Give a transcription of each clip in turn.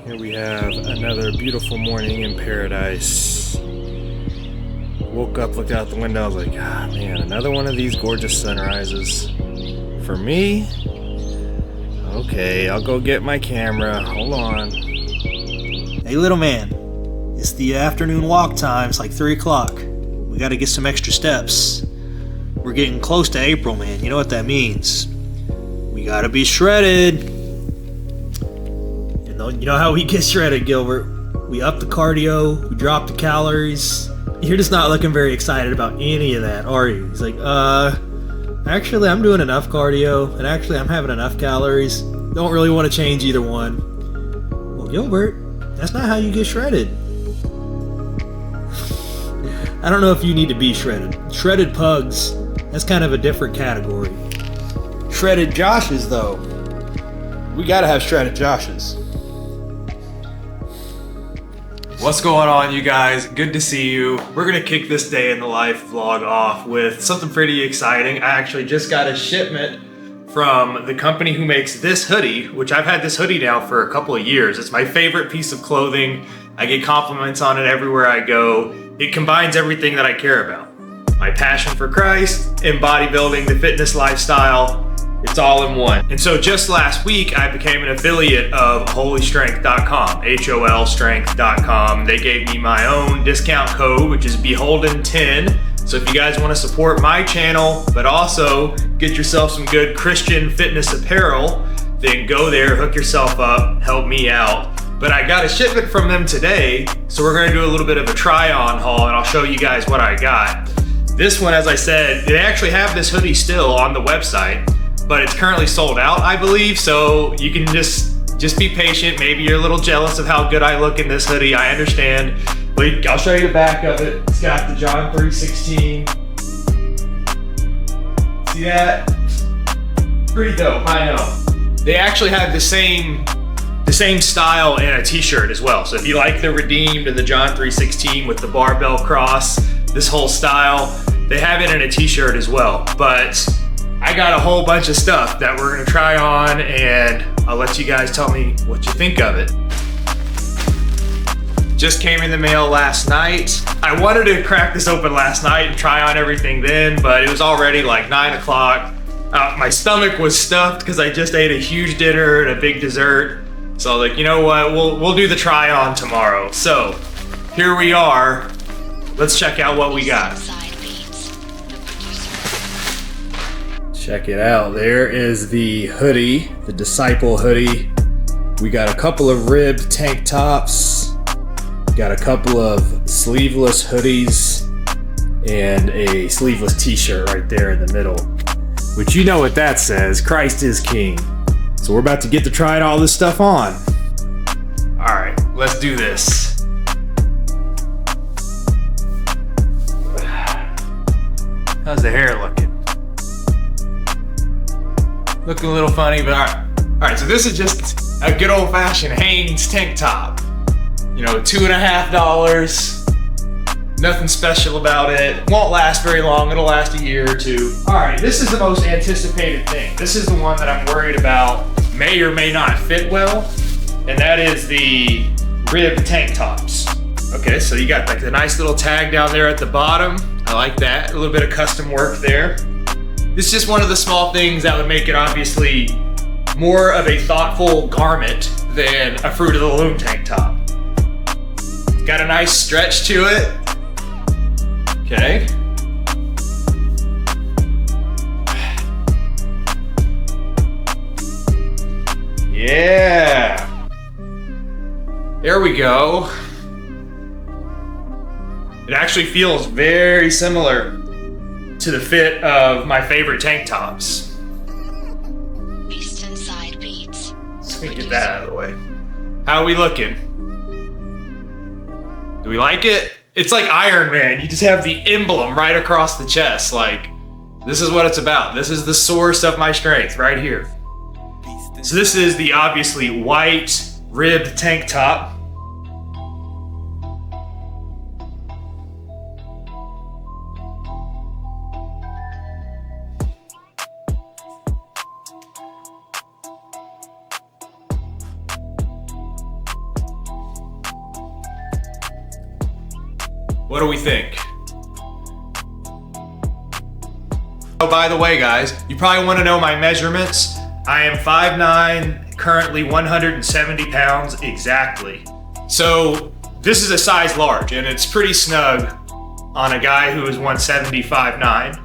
Here we have another beautiful morning in paradise. Woke up, looked out the window, I was like, ah man, another one of these gorgeous sunrises. For me? Okay, I'll go get my camera. Hold on. Hey little man, it's the afternoon walk time. It's like 3 o'clock. We gotta get some extra steps. We're getting close to April, man. You know what that means. We gotta be shredded. You know how we get shredded, Gilbert? We up the cardio, we drop the calories. You're just not looking very excited about any of that, are you? He's like, actually I'm doing enough cardio, and actually I'm having enough calories. Don't really want to change either one. Well, Gilbert, that's not how you get shredded. I don't know if you need to be shredded. Shredded pugs, that's kind of a different category. Shredded Joshes, though. We gotta have shredded Joshes. What's going on, you guys? Good to see you. We're gonna kick this day in the life vlog off with something pretty exciting. I actually just got a shipment from the company who makes this hoodie, which I've had this hoodie now for a couple of years. It's my favorite piece of clothing. I get compliments on it everywhere I go. It combines everything that I care about. My passion for Christ, in bodybuilding, the fitness lifestyle, it's all in one. And so just last week, I became an affiliate of holystrength.com, HOLstrength.com. They gave me my own discount code, which is Beholden10. So if you guys want to support my channel, but also get yourself some good Christian fitness apparel, then go there, hook yourself up, help me out. But I got a shipment from them today, so we're gonna do a little bit of a try-on haul, and I'll show you guys what I got. This one, as I said, they actually have this hoodie still on the website, but it's currently sold out, I believe, so you can just be patient. Maybe you're a little jealous of how good I look in this hoodie, I understand. But I'll show you the back of it. It's got the John 3:16. See that? Pretty dope, I know. They actually have the same style in a t-shirt as well. So if you like the Redeemed and the John 3:16 with the barbell cross, this whole style, they have it in a t-shirt as well. But I got a whole bunch of stuff that we're gonna try on, and I'll let you guys tell me what you think of it. Just came in the mail last night. I wanted to crack this open last night and try on everything then, but it was already like 9 o'clock. My stomach was stuffed because I just ate a huge dinner and a big dessert. So I was like, you know what, we'll do the try on tomorrow. So here we are. Let's check out what we got. Check it out. There is the hoodie, the Disciple hoodie. We got a couple of ribbed tank tops. Got a couple of sleeveless hoodies and a sleeveless t-shirt right there in the middle. Which you know what that says, Christ is King. So we're about to get to trying all this stuff on. All right, let's do this. How's the hair looking? Looking a little funny, but all right. All right, so this is just a good old-fashioned Hanes tank top. You know, $2.50. Nothing special about it. Won't last very long. It'll last a year or two. All right, this is the most anticipated thing. This is the one that I'm worried about may or may not fit well, and that is the ribbed tank tops. Okay, so you got like the nice little tag down there at the bottom. I like that. A little bit of custom work there. This is just one of the small things that would make it obviously more of a thoughtful garment than a Fruit of the Loom tank top. Got a nice stretch to it. Okay. Yeah. There we go. It actually feels very similar to the fit of my favorite tank tops. Eastern Side Beats. Let me get that out of the way. How are we looking? Do we like it? It's like Iron Man. You just have the emblem right across the chest. Like, this is what it's about. This is the source of my strength right here. So this is the obviously white ribbed tank top. What do we think? Oh, by the way, guys, you probably want to know my measurements. I am 5'9", currently 170 pounds exactly. So this is a size large, and it's pretty snug on a guy who is 175'9".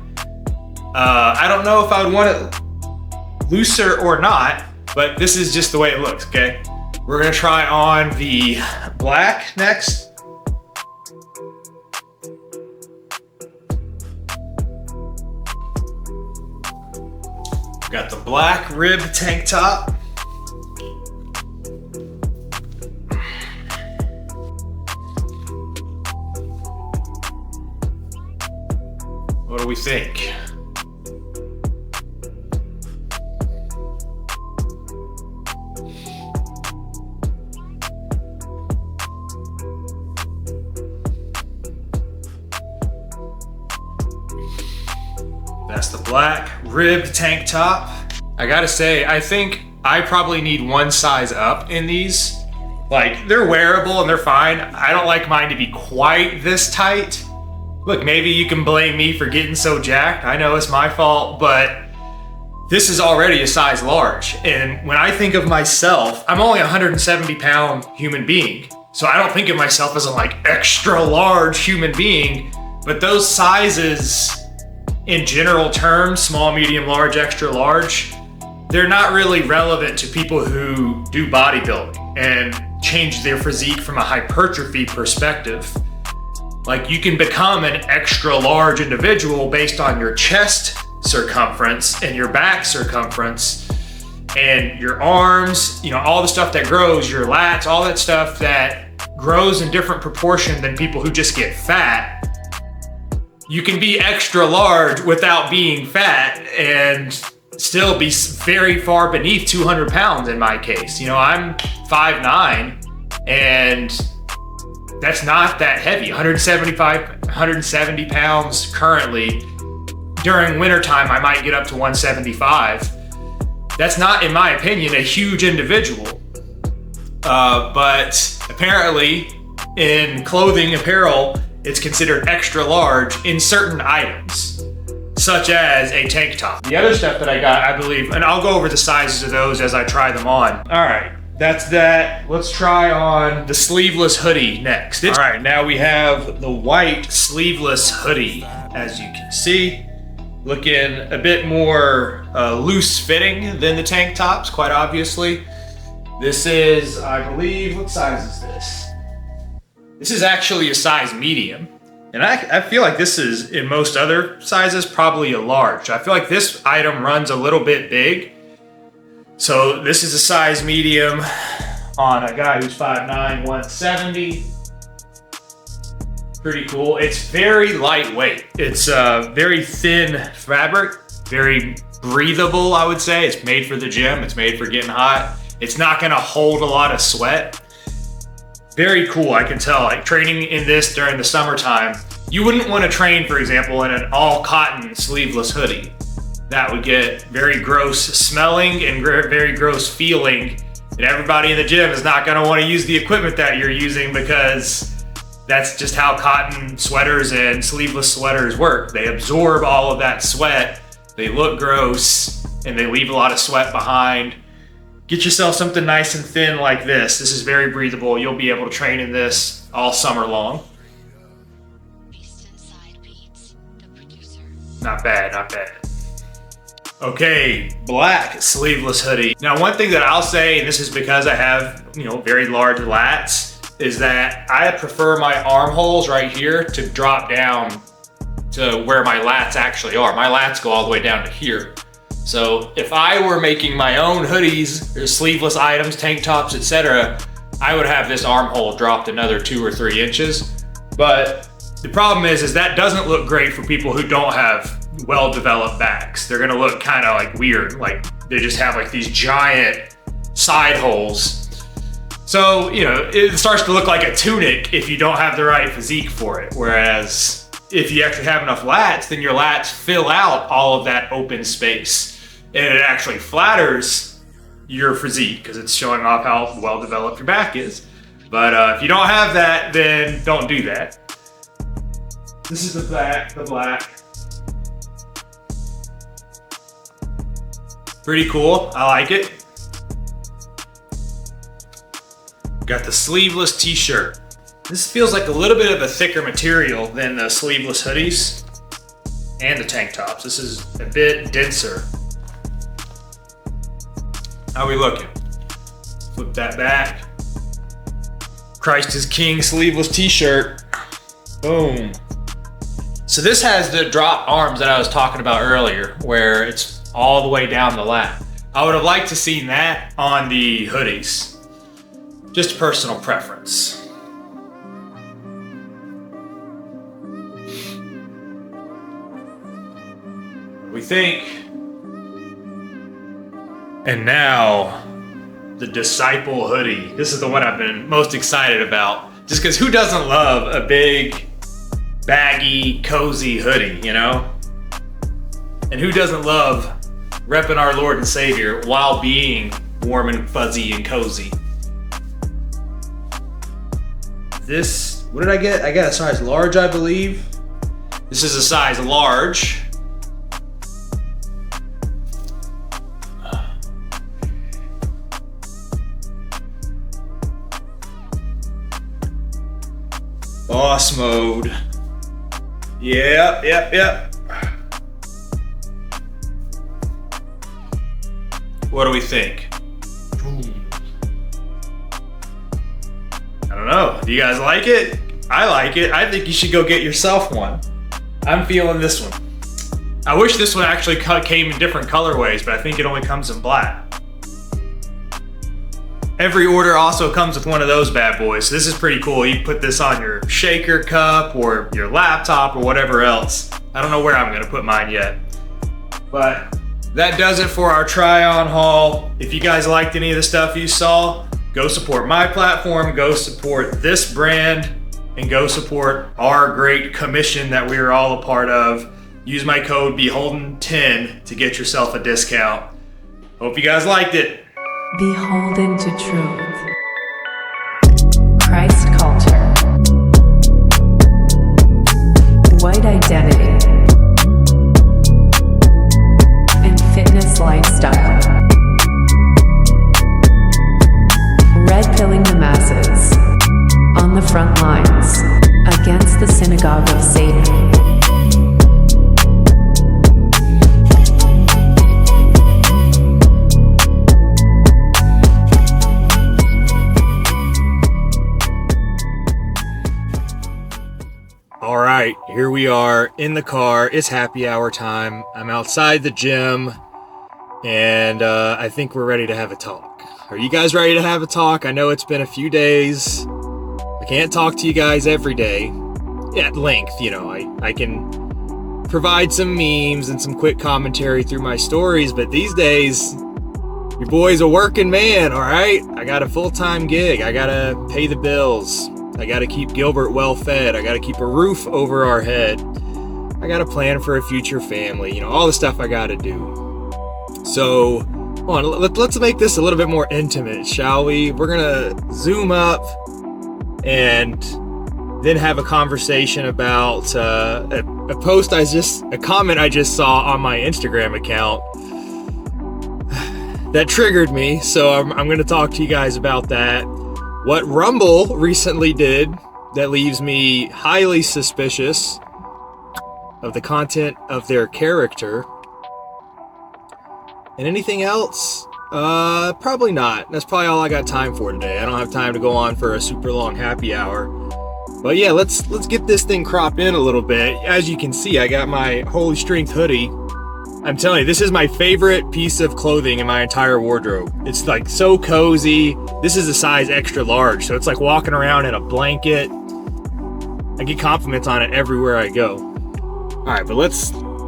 I don't know if I would want it looser or not, but this is just the way it looks, okay? We're gonna try on the black next. Got the black rib tank top. What do we think? That's the black rib tank top. I gotta say, I think I probably need one size up in these. Like, they're wearable and they're fine. I don't like mine to be quite this tight. Look, maybe you can blame me for getting so jacked. I know it's my fault, but this is already a size large. And when I think of myself, I'm only a 170-pound human being. So I don't think of myself as a like extra large human being, but those sizes in general terms, small, medium, large, extra large, they're not really relevant to people who do bodybuilding and change their physique from a hypertrophy perspective. Like, you can become an extra large individual based on your chest circumference and your back circumference and your arms, you know, all the stuff that grows, your lats, all that stuff that grows in different proportion than people who just get fat. You can be extra large without being fat and still be very far beneath 200 pounds in my case. You know, I'm 5'9", and that's not that heavy. 170 pounds currently. During wintertime, I might get up to 175. That's not, in my opinion, a huge individual. But apparently in clothing apparel, it's considered extra large in certain items, such as a tank top. The other stuff that I got, I believe, and I'll go over the sizes of those as I try them on. All right, that's that. Let's try on the sleeveless hoodie next. All right, now we have the white sleeveless hoodie, as you can see. Looking a bit more loose fitting than the tank tops, quite obviously. This is, I believe, what size is this? This is actually a size medium. And I feel like this is, in most other sizes, probably a large. I feel like this item runs a little bit big. So this is a size medium on a guy who's 5'9", 170. Pretty cool. It's very lightweight. It's very thin fabric, very breathable, I would say. It's made for the gym. It's made for getting hot. It's not gonna hold a lot of sweat. Very cool, I can tell. Like, training in this during the summertime, you wouldn't want to train, for example, in an all cotton sleeveless hoodie. That would get very gross smelling and very gross feeling. And everybody in the gym is not going to want to use the equipment that you're using, because that's just how cotton sweaters and sleeveless sweaters work. They absorb all of that sweat, they look gross, and they leave a lot of sweat behind. Get yourself something nice and thin like this. This is very breathable. You'll be able to train in this all summer long. Not bad, not bad. Okay, black sleeveless hoodie. Now, one thing that I'll say, and this is because I have, you know, very large lats, is that I prefer my armholes right here to drop down to where my lats actually are. My lats go all the way down to here. So if I were making my own hoodies or sleeveless items, tank tops, etc., I would have this armhole dropped another 2 or 3 inches. But the problem is that doesn't look great for people who don't have well-developed backs. They're gonna look kind of like weird, like they just have like these giant side holes. So, you know, it starts to look like a tunic if you don't have the right physique for it. Whereas if you actually have enough lats, then your lats fill out all of that open space. And it actually flatters your physique because it's showing off how well developed your back is. But if you don't have that, then don't do that. This is the black. Pretty cool, I like it. Got the sleeveless t-shirt. This feels like a little bit of a thicker material than the sleeveless hoodies and the tank tops. This is a bit denser. How we looking? Flip that back. Christ is King sleeveless t-shirt. Boom. So this has the drop arms that I was talking about earlier, where it's all the way down the lap. I would have liked to seen that on the hoodies. Just personal preference. We think. And now, the Disciple hoodie. This is the one I've been most excited about. Just because who doesn't love a big, baggy, cozy hoodie, you know? And who doesn't love repping our Lord and Savior while being warm and fuzzy and cozy? This, what did I get? I got a size large, I believe. This is a size large. Boss mode. Yep. What do we think? I don't know. Do you guys like it? I like it. I think you should go get yourself one. I'm feeling this one. I wish this one actually came in different colorways, but I think it only comes in black. Every order also comes with one of those bad boys. So this is pretty cool. You can put this on your shaker cup or your laptop or whatever else. I don't know where I'm gonna put mine yet. But that does it for our try-on haul. If you guys liked any of the stuff you saw, go support my platform, go support this brand, and go support our great commission that we are all a part of. Use my code Beholden10 to get yourself a discount. Hope you guys liked it. Beholden to Truth. Christ culture. White identity. And fitness lifestyle. Red pilling the masses. On the front lines. Against the synagogue of Satan. All right, here we are in the car. It's happy hour time. I'm outside the gym, and I think we're ready to have a talk. Are you guys ready to have a talk? I know it's been a few days. I can't talk to you guys every day at length. You know, I can provide some memes and some quick commentary through my stories, but these days, your boy's a working man, all right? I got a full-time gig. I gotta pay the bills. I gotta keep Gilbert well fed. I gotta keep a roof over our head. I gotta plan for a future family. You know, all the stuff I gotta do. So, hold on, let's make this a little bit more intimate, shall we? We're gonna zoom up and then have a conversation about a comment I just saw on my Instagram account that triggered me. So I'm gonna talk to you guys about that. What Rumble recently did that leaves me highly suspicious of the content of their character. And anything else? Probably not. That's probably all I got time for today. I don't have time to go on for a super long happy hour. But yeah, let's get this thing cropped in a little bit. As you can see, I got my Holy Strength hoodie. I'm telling you, this is my favorite piece of clothing in my entire wardrobe. It's like so cozy. This is a size extra large, so it's like walking around in a blanket. I get compliments on it everywhere I go. All right, but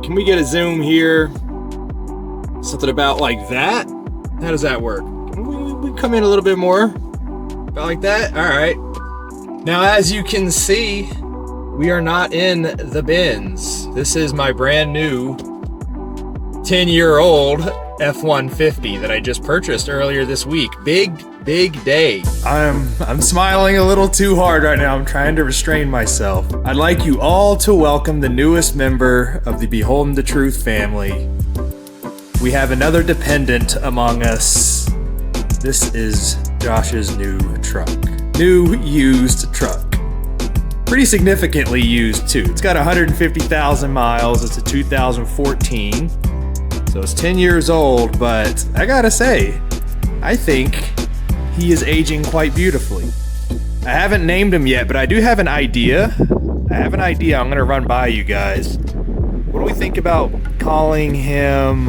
can we get a zoom here? Something about like that? How does that work? Can we come in a little bit more? About like that? All right. Now, as you can see, we are not in the bins. This is my brand new 10-year-old F-150 that I just purchased earlier this week. Big day. I'm smiling a little too hard right now. I'm trying to restrain myself. I'd like you all to welcome the newest member of the Beholden To Truth family. We have another dependent among us. This is Josh's new truck. New used truck. Pretty significantly used too. It's got 150,000 miles. It's a 2014. So it's 10 years old, but I gotta say, I think he is aging quite beautifully. I haven't named him yet, but I do have an idea. I'm gonna run by you guys. What do we think about calling him?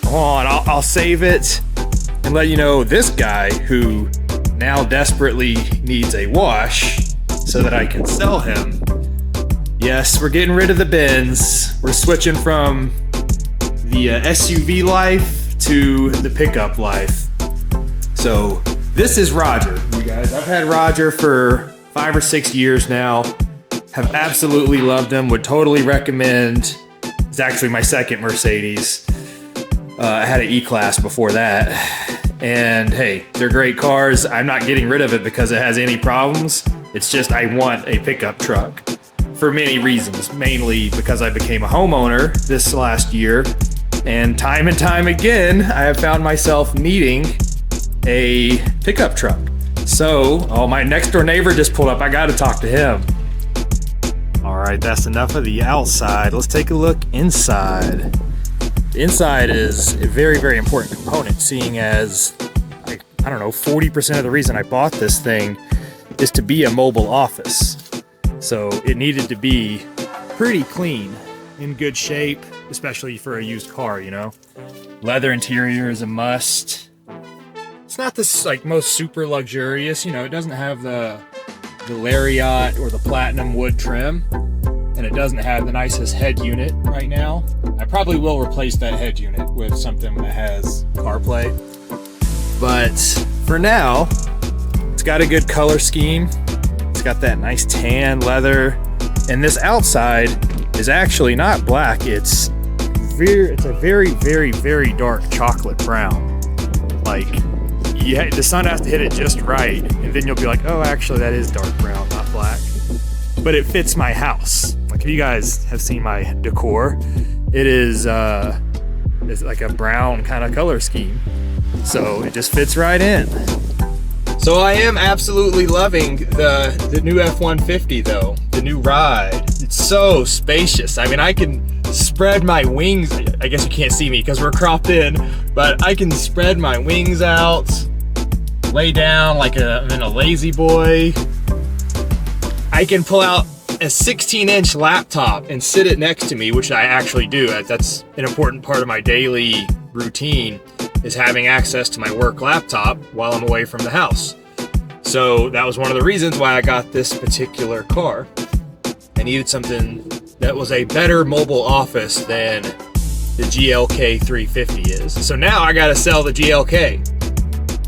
Hold on, I'll save it and let you know this guy who now desperately needs a wash so that I can sell him. Yes, we're getting rid of the Benz. We're switching from the SUV life to the pickup life. So this is Roger, you guys. I've had Roger for 5 or 6 years now. Have absolutely loved him. Would totally recommend. It's actually my second Mercedes. I had an E-Class before that. And hey, they're great cars. I'm not getting rid of it because it has any problems. It's just I want a pickup truck for many reasons. Mainly because I became a homeowner this last year. And time again, I have found myself needing a pickup truck. So, my next door neighbor just pulled up. I gotta talk to him. All right, that's enough of the outside. Let's take a look inside. The inside is a very, very important component, seeing as, I don't know, 40% of the reason I bought this thing is to be a mobile office. So it needed to be pretty clean, in good shape, especially for a used car, you know? Leather interior is a must. It's not this most super luxurious, you know, it doesn't have the lariat or the platinum wood trim, and it doesn't have the nicest head unit right now. I probably will replace that head unit with something that has CarPlay. But for now, it's got a good color scheme. It's got that nice tan leather, and this outside is actually not black. It's a very, very, very dark chocolate brown. The sun has to hit it just right, and then you'll be like, oh, actually that is dark brown, not black. But it fits my house. If you guys have seen my decor, it is it's like a brown kind of color scheme. So it just fits right in. So I am absolutely loving the new F-150 though, the new ride. It's so spacious. I mean, I can spread my wings. I guess you can't see me because we're cropped in, but I can spread my wings out, lay down like I'm in a lazy boy. I can pull out a 16-inch laptop and sit it next to me, which I actually do. That's an important part of my daily routine, is having access to my work laptop while I'm away from the house. So that was one of the reasons why I got this particular car. I needed something that was a better mobile office than the GLK 350 is. So now I gotta sell the GLK,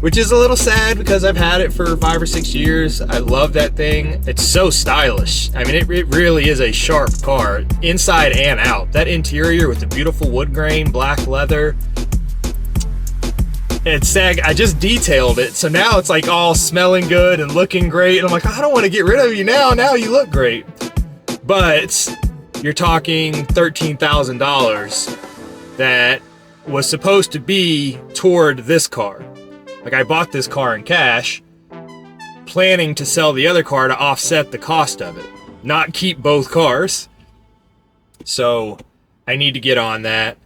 which is a little sad because I've had it for 5 or 6 years. I love that thing. It's so stylish. I mean, it really is a sharp car, inside and out. That interior with the beautiful wood grain, black leather. It's sad. I just detailed it, so now it's like all smelling good and looking great. And I'm like, I don't want to get rid of you now. Now you look great. But you're talking $13,000 that was supposed to be toward this car. Like, I bought this car in cash, planning to sell the other car to offset the cost of it, not keep both cars. So I need to get on that.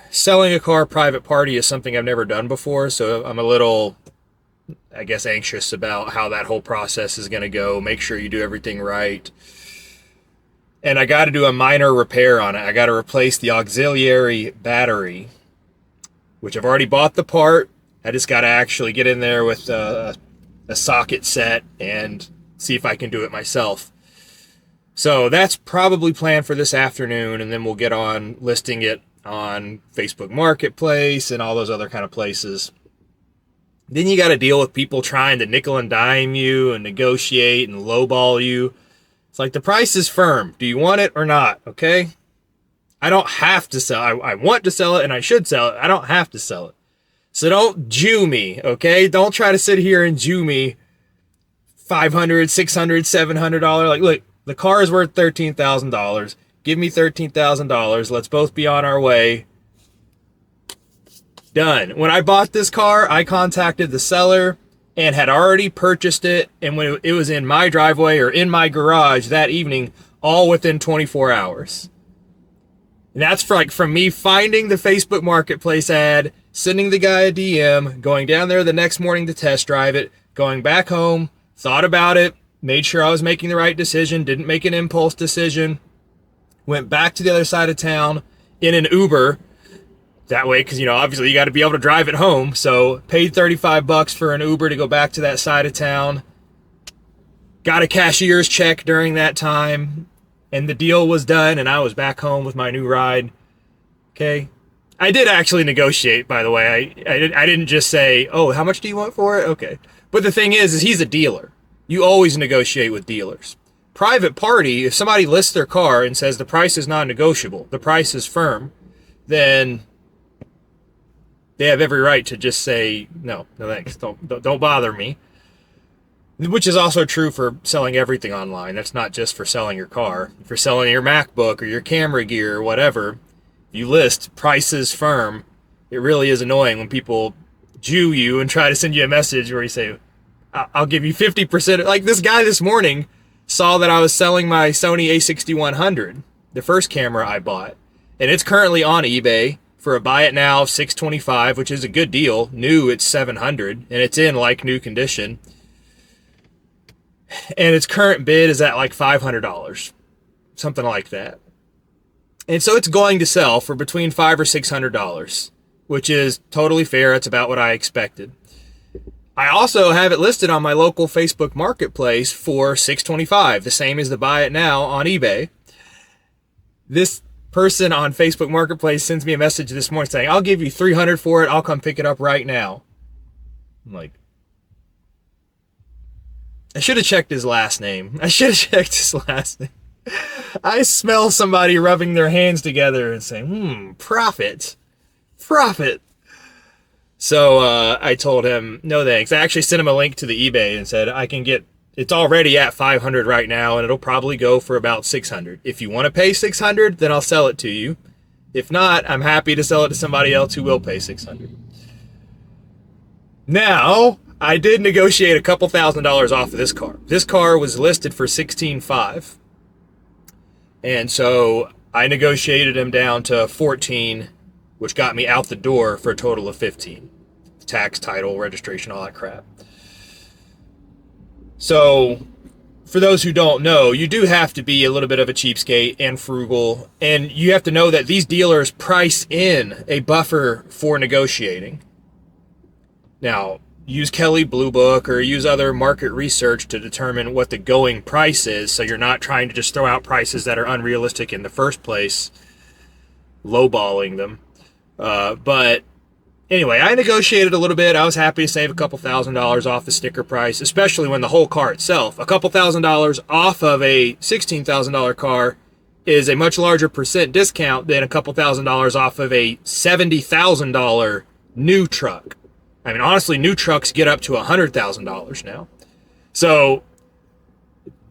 Selling a car private party is something I've never done before, so I'm a little, I guess, anxious about how that whole process is going to go. Make sure you do everything right. And I got to do a minor repair on it. I got to replace the auxiliary battery, which I've already bought the part. I just got to actually get in there with a socket set and see if I can do it myself. So that's probably planned for this afternoon, and then we'll get on listing it on Facebook Marketplace and all those other kind of places. Then you got to deal with people trying to nickel and dime you and negotiate and lowball you. It's like, the price is firm. Do you want it or not? Okay? I don't have to sell. I want to sell it and I should sell it. I don't have to sell it. So don't Jew me, okay? Don't try to sit here and Jew me $500, $600, $700. Like, look, the car is worth $13,000. Give me $13,000. Let's both be on our way. Done. When I bought this car, I contacted the seller and had already purchased it. And when it was in my driveway or in my garage that evening, all within 24 hours. And that's from me finding the Facebook Marketplace ad, sending the guy a DM, going down there the next morning to test drive it, going back home, thought about it, made sure I was making the right decision, didn't make an impulse decision, went back to the other side of town in an Uber. That way, because, obviously you got to be able to drive it home. So paid $35 for an Uber to go back to that side of town. Got a cashier's check during that time. And the deal was done, and I was back home with my new ride. Okay. I did actually negotiate, by the way. I didn't just say, oh, how much do you want for it? Okay. But the thing is he's a dealer. You always negotiate with dealers. Private party, if somebody lists their car and says the price is non-negotiable, the price is firm, then they have every right to just say, no thanks, don't bother me. Which is also true for selling everything online. That's not just for selling your car. If you're selling your MacBook or your camera gear or whatever, you list prices firm. It really is annoying when people Jew you and try to send you a message where you say, I'll give you 50%. Like this guy this morning saw that I was selling my Sony a6100, the first camera I bought, and it's currently on eBay for a buy it now of $625, which is a good deal. New, it's $700, and it's in like new condition. And its current bid is at like $500, something like that. And so it's going to sell for between $500 or $600, which is totally fair. It's about what I expected. I also have it listed on my local Facebook Marketplace for $625, the same as the buy it now on eBay. This person on Facebook Marketplace sends me a message this morning saying, I'll give you $300 for it. I'll come pick it up right now. I'm like, I should have checked his last name. I smell somebody rubbing their hands together and saying, profit. So I told him, no thanks. I actually sent him a link to the eBay and said, it's already at $500 right now, and it'll probably go for about $600. If you want to pay $600, then I'll sell it to you. If not, I'm happy to sell it to somebody else who will pay $600. Now, I did negotiate a couple $1,000s off of this car. This car was listed for $16,500. And so I negotiated him down to $14,000, which got me out the door for a total of $15,000. Tax, title, registration, all that crap. So for those who don't know, you do have to be a little bit of a cheapskate and frugal. And you have to know that these dealers price in a buffer for negotiating. Now, use Kelley Blue Book or use other market research to determine what the going price is, so you're not trying to just throw out prices that are unrealistic in the first place, lowballing them. But anyway, I negotiated a little bit. I was happy to save a couple $1,000s off the sticker price, especially when the whole car itself, a couple $1,000s off of a $16,000 car is a much larger percent discount than a couple $1,000s off of a $70,000 new truck. I mean, honestly, new trucks get up to $100,000 now. So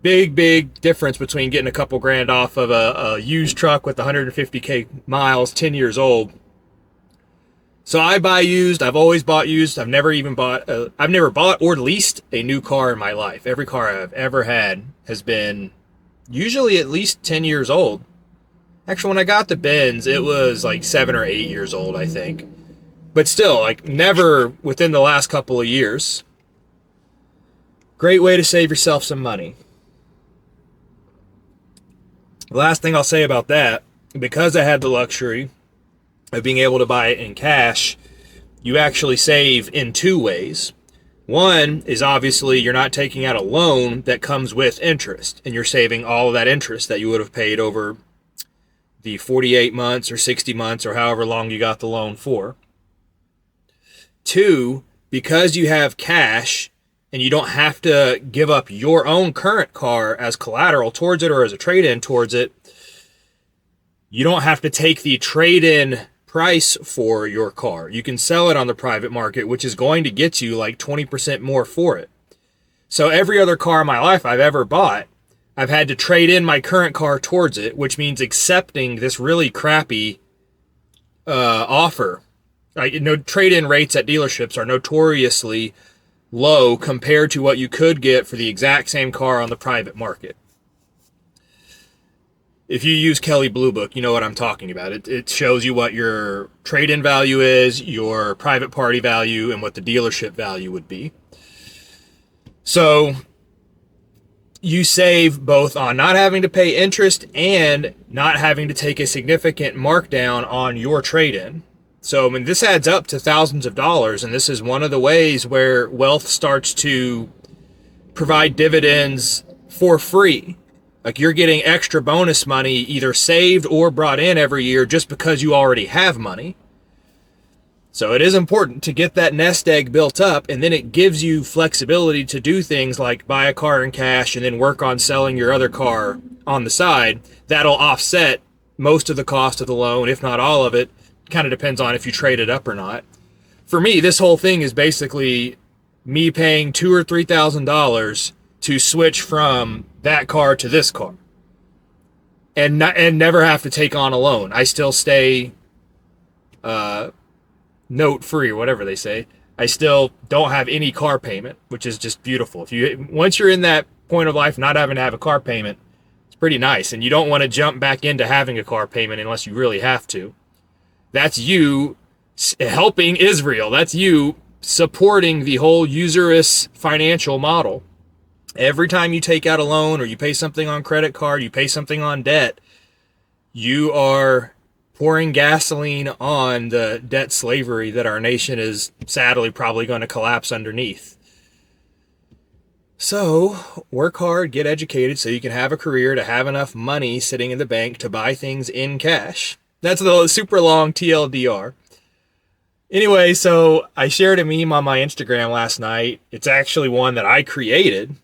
big difference between getting a couple grand off of a used truck with 150K miles, 10 years old. So I buy used. I've always bought used. I've never bought or leased a new car in my life. Every car I've ever had has been usually at least 10 years old. Actually, when I got the Benz, it was like 7 or 8 years old, I think. But still, like, never within the last couple of years. Great way to save yourself some money. The last thing I'll say about that, because I had the luxury of being able to buy it in cash, you actually save in two ways. One is obviously you're not taking out a loan that comes with interest, and you're saving all of that interest that you would have paid over the 48 months or 60 months or however long you got the loan for. Two, because you have cash and you don't have to give up your own current car as collateral towards it or as a trade-in towards it, you don't have to take the trade-in price for your car. You can sell it on the private market, which is going to get you like 20% more for it. So every other car in my life I've ever bought, I've had to trade in my current car towards it, which means accepting this really crappy offer. Trade-in rates at dealerships are notoriously low compared to what you could get for the exact same car on the private market. If you use Kelley Blue Book, you know what I'm talking about. It shows you what your trade-in value is, your private party value, and what the dealership value would be. So you save both on not having to pay interest and not having to take a significant markdown on your trade-in. So, I mean, this adds up to thousands of dollars, and this is one of the ways where wealth starts to provide dividends for free. Like, you're getting extra bonus money either saved or brought in every year just because you already have money. So it is important to get that nest egg built up, and then it gives you flexibility to do things like buy a car in cash and then work on selling your other car on the side. That'll offset most of the cost of the loan, if not all of it. Kind of depends on if you trade it up or not. For me, this whole thing is basically me paying $2,000 or $3,000 to switch from that car to this car, and never have to take on a loan. I still stay note free, or whatever they say. I still don't have any car payment, which is just beautiful. Once you're in that point of life, not having to have a car payment, it's pretty nice. And you don't want to jump back into having a car payment unless you really have to. That's you helping Israel. That's you supporting the whole usurious financial model. Every time you take out a loan or you pay something on credit card, you pay something on debt, you are pouring gasoline on the debt slavery that our nation is sadly probably going to collapse underneath. So work hard, get educated so you can have a career, to have enough money sitting in the bank to buy things in cash. That's the super long TLDR. Anyway, so I shared a meme on my Instagram last night. It's actually one that I created.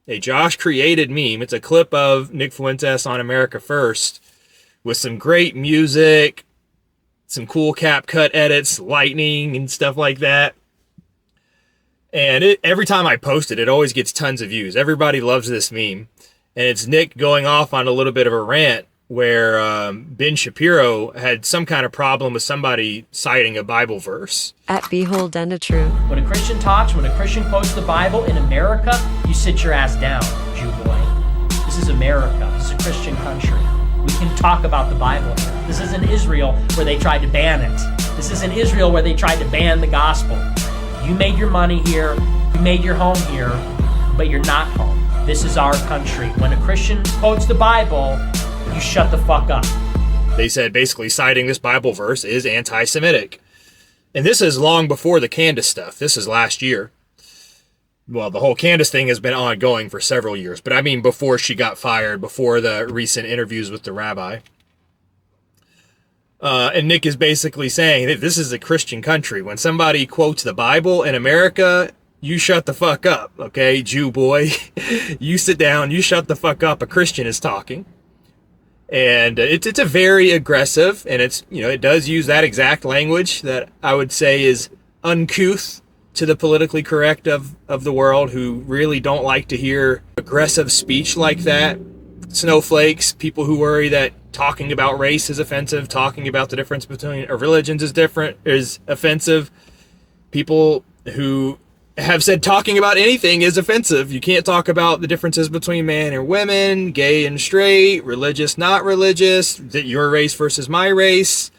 A Josh created meme. It's a clip of Nick Fuentes on America First with some great music, some cool cap cut edits, lightning and stuff like that. And every time I post it, it always gets tons of views. Everybody loves this meme. And it's Nick going off on a little bit of a rant where Ben Shapiro had some kind of problem with somebody citing a Bible verse. At Beholden To Truth. When a Christian talks, when a Christian quotes the Bible in America, you sit your ass down, Jew boy. This is America. This is a Christian country. We can talk about the Bible here. This isn't Israel where they tried to ban it. This isn't Israel where they tried to ban the gospel. You made your money here. You made your home here, but you're not home. This is our country. When a Christian quotes the Bible, you shut the fuck up. They said basically citing this Bible verse is anti-Semitic. And this is long before the Candace stuff. This is last year. Well, the whole Candace thing has been ongoing for several years, but I mean before she got fired, before the recent interviews with the rabbi. And Nick is basically saying that this is a Christian country. When somebody quotes the Bible in America, you shut the fuck up, okay, Jew boy? You sit down, you shut the fuck up. A Christian is talking. And it's a very aggressive, and it does use that exact language that I would say is uncouth to the politically correct of the world, who really don't like to hear aggressive speech like that. Snowflakes, people who worry that talking about race is offensive, talking about the difference between religions is offensive. People who have said talking about anything is offensive. You can't talk about the differences between man and women, gay and straight, religious, not religious, that your race versus my race.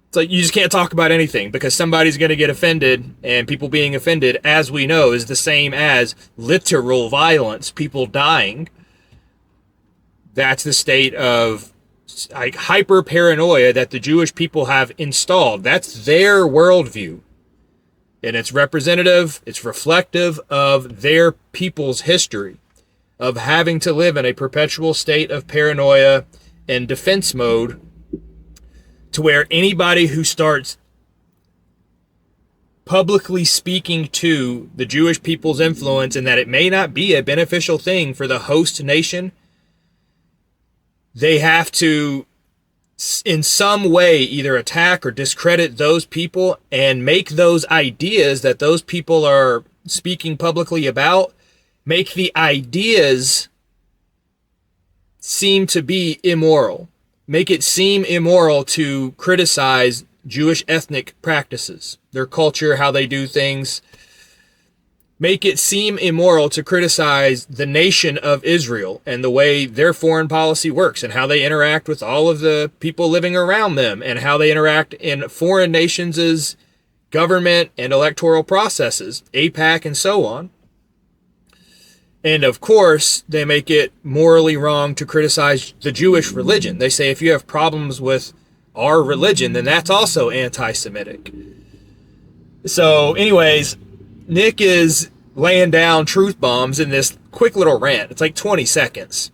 It's like you just can't talk about anything because somebody's going to get offended, and people being offended, as we know, is the same as literal violence, people dying. That's the state of like hyper paranoia that the Jewish people have installed. That's their worldview. And it's representative, it's reflective of their people's history of having to live in a perpetual state of paranoia and defense mode, to where anybody who starts publicly speaking to the Jewish people's influence and that it may not be a beneficial thing for the host nation, they have to in some way either attack or discredit those people and make those ideas that those people are speaking publicly about, make the ideas seem to be immoral. Make it seem immoral to criticize Jewish ethnic practices, their culture, how they do things. Make it seem immoral to criticize the nation of Israel and the way their foreign policy works and how they interact with all of the people living around them and how they interact in foreign nations' government and electoral processes, AIPAC and so on. And of course, they make it morally wrong to criticize the Jewish religion. They say if you have problems with our religion, then that's also anti-Semitic. So anyways, Nick is laying down truth bombs in this quick little rant. It's like 20 seconds.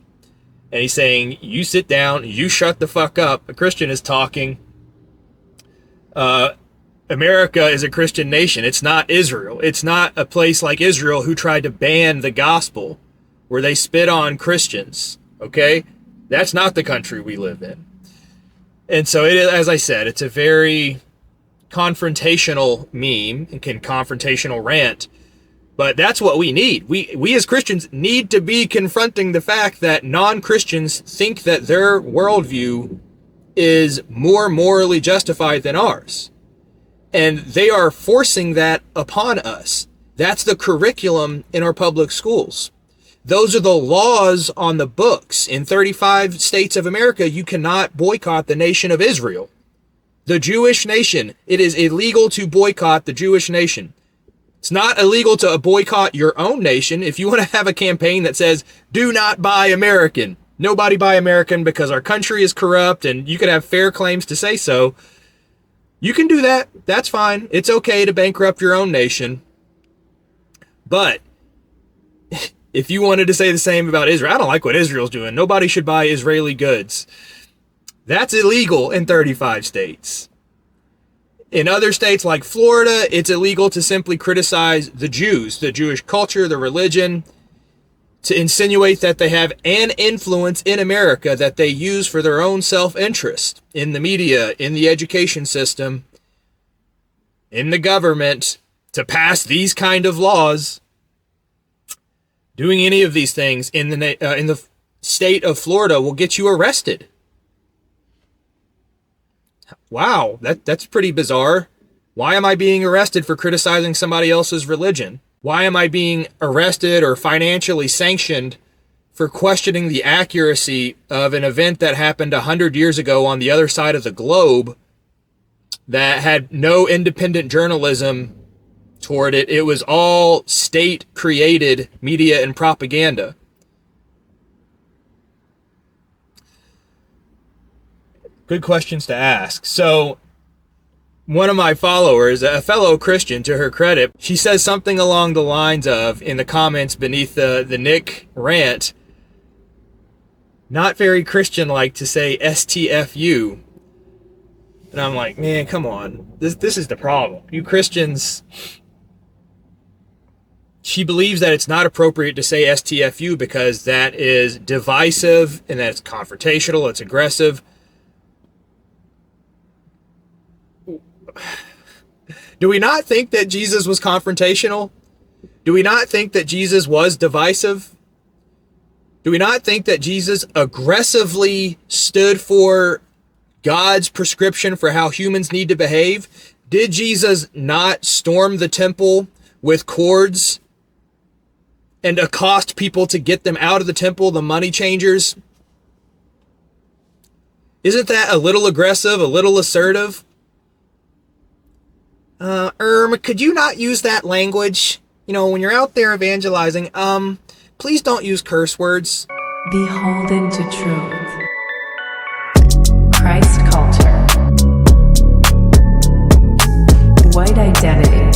And he's saying, you sit down, you shut the fuck up. A Christian is talking. America is a Christian nation. It's not Israel. It's not a place like Israel who tried to ban the gospel, where they spit on Christians. Okay? That's not the country we live in. And so, as I said, it's a very confrontational meme and confrontational rant. But that's what we need. We as Christians need to be confronting the fact that non-Christians think that their worldview is more morally justified than ours. And they are forcing that upon us. That's the curriculum in our public schools. Those are the laws on the books. In 35 states of America, you cannot boycott the nation of Israel. The Jewish nation. It is illegal to boycott the Jewish nation. It's not illegal to boycott your own nation. If you want to have a campaign that says, do not buy American, nobody buy American because our country is corrupt and you can have fair claims to say so, you can do that. That's fine. It's okay to bankrupt your own nation. But if you wanted to say the same about Israel, I don't like what Israel's doing. Nobody should buy Israeli goods. That's illegal in 35 states. In other states like Florida, it's illegal to simply criticize the Jews, the Jewish culture, the religion, to insinuate that they have an influence in America that they use for their own self-interest in the media, in the education system, in the government, to pass these kind of laws. Doing any of these things in the state of Florida will get you arrested. Wow, that's pretty bizarre. Why am I being arrested for criticizing somebody else's religion? Why am I being arrested or financially sanctioned for questioning the accuracy of an event that happened 100 years ago on the other side of the globe that had no independent journalism toward it? It was all state-created media and propaganda. Good questions to ask. So, one of my followers, a fellow Christian to her credit, she says something along the lines of, in the comments beneath the Nick rant, not very Christian-like to say STFU. And I'm like, man, come on. This is the problem. You Christians... She believes that it's not appropriate to say STFU because that is divisive and that it's confrontational, it's aggressive. Do we not think that Jesus was confrontational? Do we not think that Jesus was divisive? Do we not think that Jesus aggressively stood for God's prescription for how humans need to behave? Did Jesus not storm the temple with cords and accost people to get them out of the temple, the money changers? Isn't that a little aggressive, a little assertive? Could you not use that language? You know, when you're out there evangelizing, please don't use curse words. Beholden to Truth. Christ culture. White identity.